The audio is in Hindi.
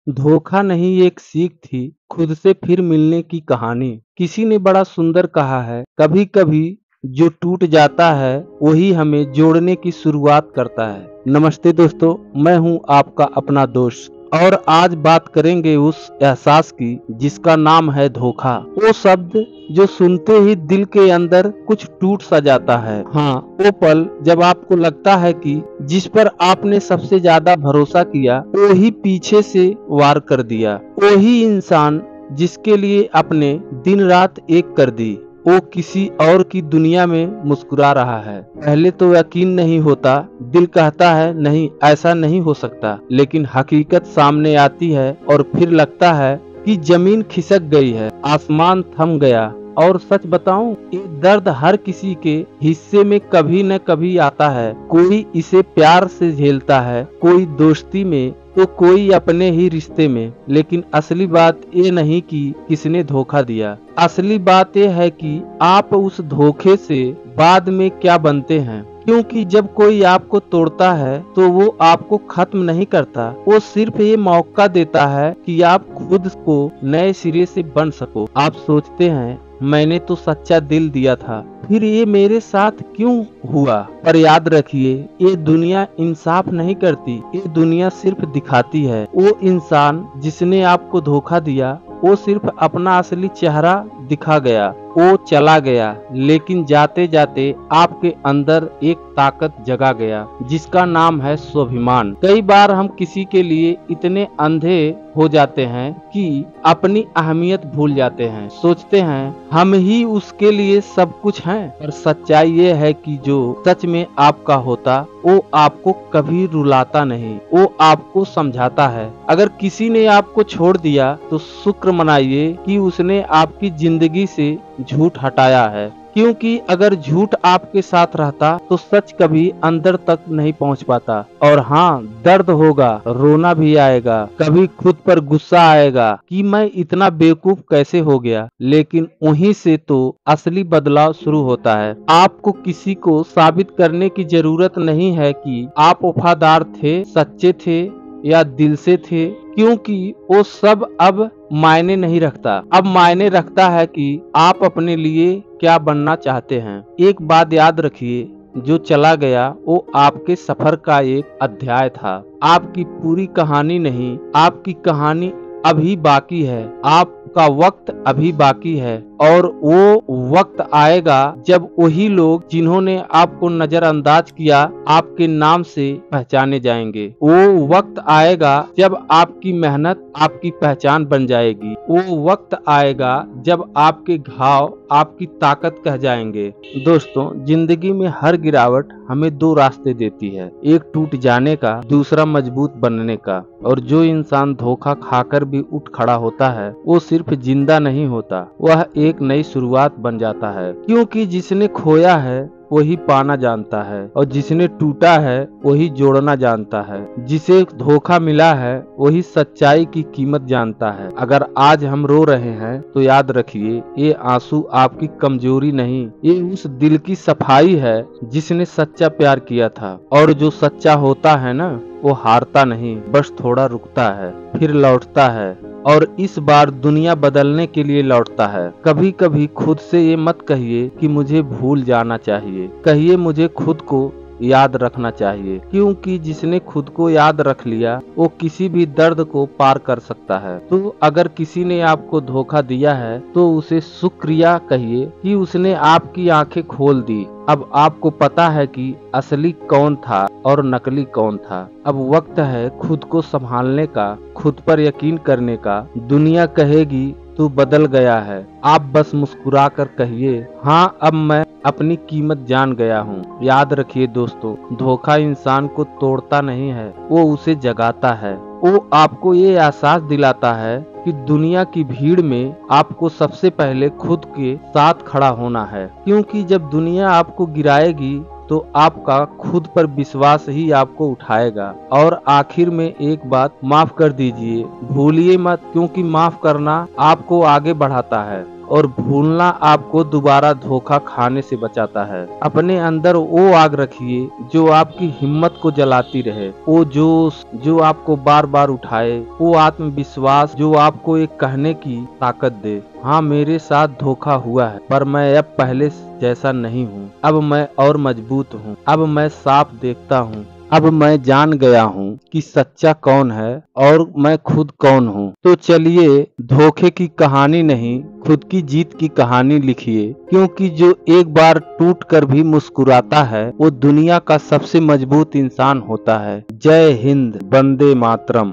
धोखा नहीं एक सीख थी खुद से फिर मिलने की कहानी। किसी ने बड़ा सुंदर कहा है, कभी कभी जो टूट जाता है वही हमें जोड़ने की शुरुआत करता है। नमस्ते दोस्तों, मैं हूं आपका अपना दोस्त और आज बात करेंगे उस एहसास की जिसका नाम है धोखा। वो शब्द जो सुनते ही दिल के अंदर कुछ टूट सा जाता है। हाँ, वो पल जब आपको लगता है कि जिस पर आपने सबसे ज्यादा भरोसा किया वो ही पीछे से वार कर दिया। वही इंसान जिसके लिए आपने दिन रात एक कर दी, वो किसी और की दुनिया में मुस्कुरा रहा है। पहले तो यकीन नहीं होता, दिल कहता है नहीं ऐसा नहीं हो सकता, लेकिन हकीकत सामने आती है और फिर लगता है कि जमीन खिसक गई है, आसमान थम गया। और सच बताऊं, ये दर्द हर किसी के हिस्से में कभी न कभी आता है। कोई इसे प्यार से झेलता है, कोई दोस्ती में, तो कोई अपने ही रिश्ते में। लेकिन असली बात ये नहीं कि किसने धोखा दिया, असली बात ये है कि आप उस धोखे से बाद में क्या बनते हैं। क्योंकि जब कोई आपको तोड़ता है तो वो आपको खत्म नहीं करता, वो सिर्फ ये मौका देता है कि आप खुद को नए सिरे से बन सको। आप सोचते हैं मैंने तो सच्चा दिल दिया था, फिर ये मेरे साथ क्यों हुआ। पर याद रखिए, ये दुनिया इंसाफ नहीं करती, ये दुनिया सिर्फ दिखाती है। वो इंसान जिसने आपको धोखा दिया वो सिर्फ अपना असली चेहरा दिखा गया, वो चला गया, लेकिन जाते जाते आपके अंदर एक ताकत जगा गया जिसका नाम है स्वाभिमान। कई बार हम किसी के लिए इतने अंधे हो जाते हैं कि अपनी अहमियत भूल जाते हैं, सोचते हैं हम ही उसके लिए सब कुछ हैं। पर सच्चाई ये है कि जो सच में आपका होता वो आपको कभी रुलाता नहीं, वो आपको समझाता है। अगर किसी ने आपको छोड़ दिया तो शुक्र मनाइए कि उसने आपकी जिंदगी से झूठ हटाया है, क्योंकि अगर झूठ आपके साथ रहता तो सच कभी अंदर तक नहीं पहुंच पाता। और हाँ, दर्द होगा, रोना भी आएगा, कभी खुद पर गुस्सा आएगा कि मैं इतना बेवकूफ कैसे हो गया। लेकिन वहीं से तो असली बदलाव शुरू होता है। आपको किसी को साबित करने की जरूरत नहीं है कि आप वफादार थे, सच्चे थे या दिल से थे, क्योंकि वो सब अब मायने नहीं रखता। अब मायने रखता है कि आप अपने लिए क्या बनना चाहते हैं। एक बात याद रखिए, जो चला गया वो आपके सफर का एक अध्याय था, आपकी पूरी कहानी नहीं। आपकी कहानी अभी बाकी है, आपका वक्त अभी बाकी है, और वो वक्त आएगा जब वही लोग जिन्होंने आपको नजरअंदाज किया आपके नाम से पहचाने जाएंगे। वो वक्त आएगा जब आपकी मेहनत आपकी पहचान बन जाएगी। वो वक्त आएगा जब आपके घाव आपकी ताकत कह जाएंगे। दोस्तों, जिंदगी में हर गिरावट हमें दो रास्ते देती है, एक टूट जाने का, दूसरा मजबूत बनने का। और जो इंसान धोखा खाकर भी उठ खड़ा होता है वो सिर्फ जिंदा नहीं होता, वह एक नई शुरुआत बन जाता है। क्योंकि जिसने खोया है वही पाना जानता है, और जिसने टूटा है वही जोड़ना जानता है। जिसे धोखा मिला है वही सच्चाई की कीमत जानता है। अगर आज हम रो रहे हैं तो याद रखिए, ये आंसू आपकी कमजोरी नहीं, ये उस दिल की सफाई है जिसने सच्चा प्यार किया था। और जो सच्चा होता है ना, वो हारता नहीं, बस थोड़ा रुकता है, फिर लौटता है, और इस बार दुनिया बदलने के लिए लौटता है। कभी कभी खुद से ये मत कहिए कि मुझे भूल जाना चाहिए, कहिए मुझे खुद को याद रखना चाहिए। क्योंकि जिसने खुद को याद रख लिया वो किसी भी दर्द को पार कर सकता है। तो अगर किसी ने आपको धोखा दिया है तो उसे शुक्रिया कहिए कि उसने आपकी आंखें खोल दी। अब आपको पता है कि असली कौन था और नकली कौन था। अब वक्त है खुद को संभालने का, खुद पर यकीन करने का। दुनिया कहेगी तू बदल गया है, आप बस मुस्कुरा कर कहिए हाँ, अब मैं अपनी कीमत जान गया हूँ। याद रखिए दोस्तों, धोखा इंसान को तोड़ता नहीं है, वो उसे जगाता है। वो आपको ये एहसास दिलाता है कि दुनिया की भीड़ में आपको सबसे पहले खुद के साथ खड़ा होना है। क्योंकि जब दुनिया आपको गिराएगी तो आपका खुद पर विश्वास ही आपको उठाएगा। और आखिर में एक बात, माफ कर दीजिए, भूलिए मत, क्योंकि माफ करना आपको आगे बढ़ाता है। और भूलना आपको दोबारा धोखा खाने से बचाता है। अपने अंदर वो आग रखिए जो आपकी हिम्मत को जलाती रहे, वो जोश जो आपको बार बार उठाए, वो आत्मविश्वास जो आपको एक कहने की ताकत दे, हाँ मेरे साथ धोखा हुआ है पर मैं अब पहले जैसा नहीं हूँ। अब मैं और मजबूत हूँ, अब मैं साफ देखता हूँ, अब मैं जान गया हूँ कि सच्चा कौन है और मैं खुद कौन हूँ। तो चलिए धोखे की कहानी नहीं, खुद की जीत की कहानी लिखिए, क्योंकि जो एक बार टूट कर भी मुस्कुराता है वो दुनिया का सबसे मजबूत इंसान होता है। जय हिंद, वंदे मातरम।